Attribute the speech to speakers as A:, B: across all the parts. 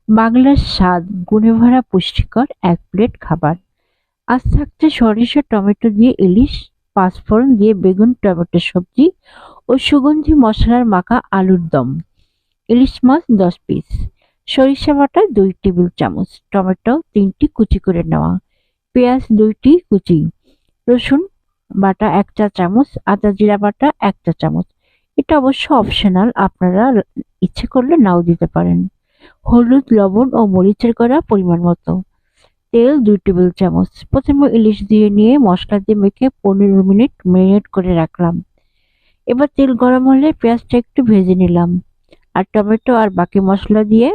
A: বাংলার স্বাদ, গুণে ভরা পুষ্টিকর এক প্লেট খাবার। আজ থাকছে সরিষা টমেটো দিয়ে ইলিশ, পাঁচফোড়ন দিয়ে বেগুন টমেটো সবজি ও সুগন্ধি মশলার মাখা আলুর দম। ইলিশ মাছ ১০ পিস, সরিষা বাটা ২ টেবিল চামচ, টমেটো ৩টি কুচি করে নেওয়া, পেঁয়াজ ২টি কুচি, রসুন বাটা ১ চা চামচ, আদা জিরা বাটা ১ চা চামচ। এটা অবশ্য অপশনাল, আপনারা ইচ্ছে করলে নাও দিতে পারেন। হলুদ, লবণ ও মরিচের গুঁড়া পরিমাণ মতো। তেল ২ টেবিল চামচ। প্রথমে ইলিশ দিয়ে নিয়ে মশলা দিয়ে মেখে ১৫ মিনিট ম্যারিনেট করে রাখলাম। এবার তেল গরম হলে পেঁয়াজটা একটু ভেজে নিলাম আর টমেটো আর বাকি মশলা দিয়ে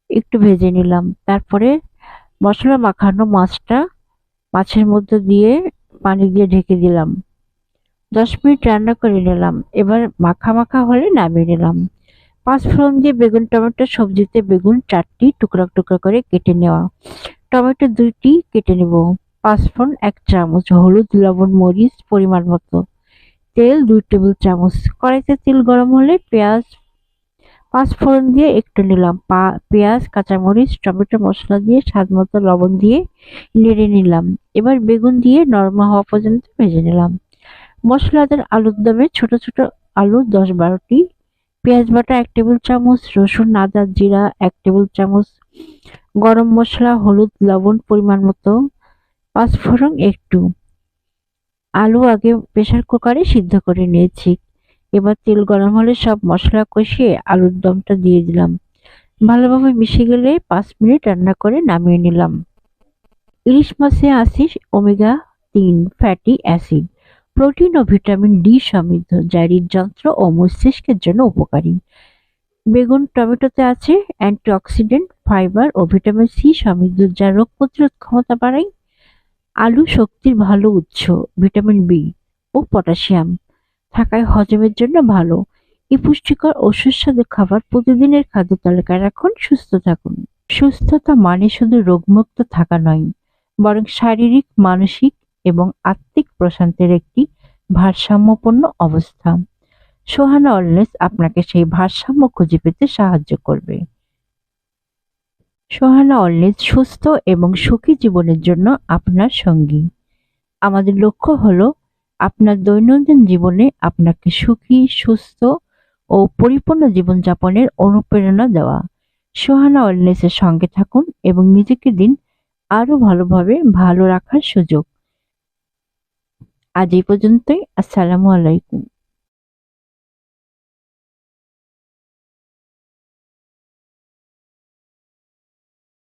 A: একটু ভেজে নিলাম। তারপরে মশলা মাখানো মাছটা মাছের মধ্যে দিয়ে পানি দিয়ে ঢেকে দিলাম। ১০ মিনিট রান্না করে নিলাম। এবার মাখা মাখা হলে নামিয়ে নিলাম। পাঁচফোড়ন দিয়ে বেগুন টমেটো সবজিতে বেগুন ৪টি টুকরা টুকরা করে কেটে নেওয়া, টমেটো ২টি কেটে নেব, পাঁচফোড়ন ১ চামচ, হলুদ লবণ মরিচ পরিমাণ মতো, তেল ২ টেবিল চামচ। কড়াইতে তেল গরম হলে পেঁয়াজ পাঁচফোড়ন দিয়ে একটু নিলাম, পেঁয়াজ কাঁচামরিচ টমেটো মশলা দিয়ে স্বাদ মতো লবণ দিয়ে নেড়ে নিলাম। এবার বেগুন দিয়ে নরম হওয়া পর্যন্ত ভেজে নিলাম। মশলাদার আলুর দমে ছোট ছোট আলু ১০-১২টি, পেঁয়াজ বাটা ১ টেবিল চামচ, রসুন আদা জিরা ১ টেবিল চামচ, গরম মশলা হলুদ লবণ পরিমাণ মতো, পাঁচফোড়ন একটু। আলু আগে প্রেসার কুকারে সিদ্ধ করে নিয়েছি। এবার তেল গরম হলে সব মশলা কষিয়ে আলুর দমটা দিয়ে দিলাম। ভালোভাবে মিশে গেলে ৫ মিনিট রান্না করে নামিয়ে নিলাম। ইলিশ মাছে আছে ওমেগা-৩ ফ্যাটি অ্যাসিড, প্রোটিন ও ভিটামিন ডি সমৃদ্ধ, যা হৃদযন্ত্র ও মস্তিষ্কের জন্য উপকারী। বেগুন টমেটোতে আছে অ্যান্টিঅক্সিডেন্ট, ফাইবার ও ভিটামিন সি সমৃদ্ধ, যা রোগ প্রতিরোধ ক্ষমতা বাড়ায়। আলু শক্তির ভালো উৎস, ভিটামিন বি ও পটাশিয়াম থাকায় হজমের জন্য ভালো। এই পুষ্টিকর ও সুস্বাদু খাবার প্রতিদিনের খাদ্য তালিকায় রাখুন, সুস্থ থাকুন। সুস্থতা মানে শুধু রোগমুক্ত থাকা নয়, বরং শারীরিক, মানসিক এবং আত্মিক প্রশান্তির একটি ভারসাম্যপূর্ণ অবস্থা। সোহানা ওয়েলনেস আপনাকে সেই ভারসাম্য খুঁজে পেতে সাহায্য করবে। সোহানা ওয়েলনেস সুস্থ এবং সুখী জীবনের জন্য আপনার সঙ্গী। আমাদের লক্ষ্য হলো আপনার দৈনন্দিন জীবনে আপনাকে সুখী, সুস্থ ও পরিপূর্ণ জীবনযাপনের অনুপ্রেরণা দেওয়া। সোহানা ওয়েলনেসের সঙ্গে থাকুন এবং নিজেকে দিন আরো ভালোভাবে ভালো রাখার সুযোগ। আজ এই পর্যন্তই। আসসালামু আলাইকুম।